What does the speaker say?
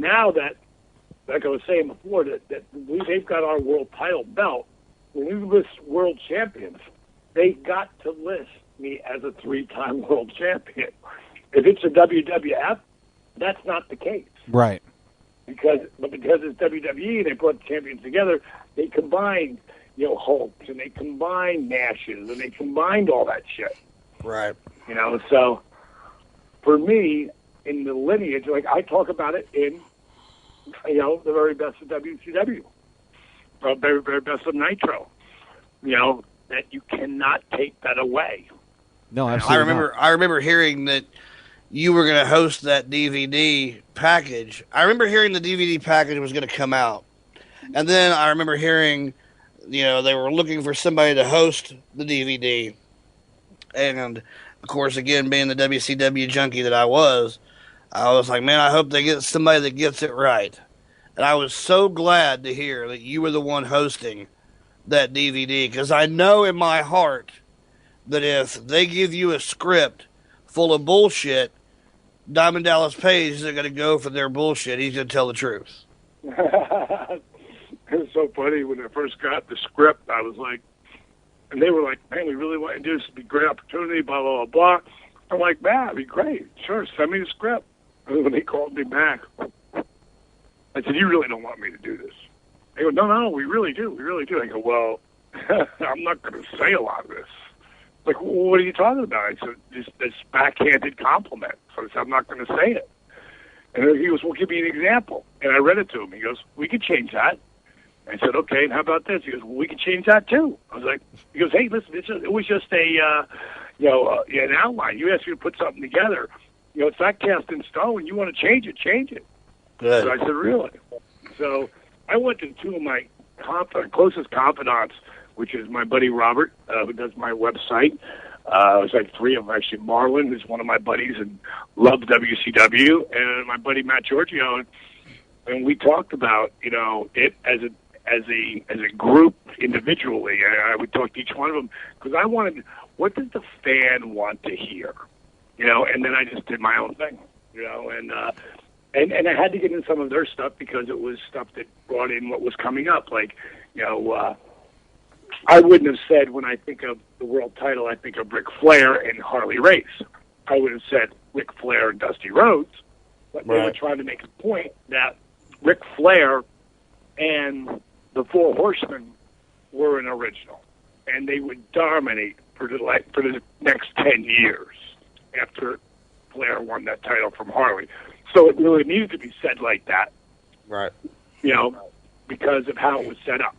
now that, like I was saying before, they've got our world title belt, when we list world champions, they got to list me as a 3-time world champion. If it's a WWF, that's not the case. Right. Because it's WWE, they brought the champions together, they combined, Hulks, and they combined Nashes, and they combined all that shit. Right. So for me, in the lineage, like I talk about it in, the very best of WCW, or very, very best of Nitro, that you cannot take that away. No, absolutely I remember hearing that you were going to host that DVD package. I remember hearing the DVD package was going to come out. And then I remember hearing, they were looking for somebody to host the DVD. And, of course, again, being the WCW junkie that I was like, man, I hope they get somebody that gets it right. And I was so glad to hear that you were the one hosting that DVD, because I know in my heart that if they give you a script full of bullshit, Diamond Dallas Page isn't going to go for their bullshit. He's going to tell the truth. It was so funny when I first got the script. I was like, and they were like, man, we really want to do this. It'd be a great opportunity, blah, blah, blah, blah. I'm like, man, it'd be great. Sure, send me the script. And when they called me back, I said, you really don't want me to do this? They go, no, we really do. We really do. I go, well, I'm not going to say a lot of this. Like, well, what are you talking about? I said, this backhanded compliment. So I said, I'm not going to say it. And he goes, well, give me an example. And I read it to him. He goes, we could change that. I said, okay, and how about this? He goes, well, we could change that too. I was like, he goes, hey, listen, it was just an outline. You asked me to put something together. It's not cast in stone. You want to change it, change it. Good. So I said, really? So I went to two of my closest confidants, which is my buddy Robert, who does my website. It's like 3 of them, actually. Marlon, who's one of my buddies and loved WCW, and my buddy Matt Giorgio. And we talked about, it as a group individually. I would talk to each one of them because I wanted, what does the fan want to hear? And then I just did my own thing, and I had to get in some of their stuff because it was stuff that brought in what was coming up. Like, I wouldn't have said when I think of the world title, I think of Ric Flair and Harley Race. I would have said Ric Flair and Dusty Rhodes, but they were trying to make a point that Ric Flair and the Four Horsemen were an original, and they would dominate for the next 10 years after Flair won that title from Harley. So it really needed to be said like that, right? Because of how it was set up.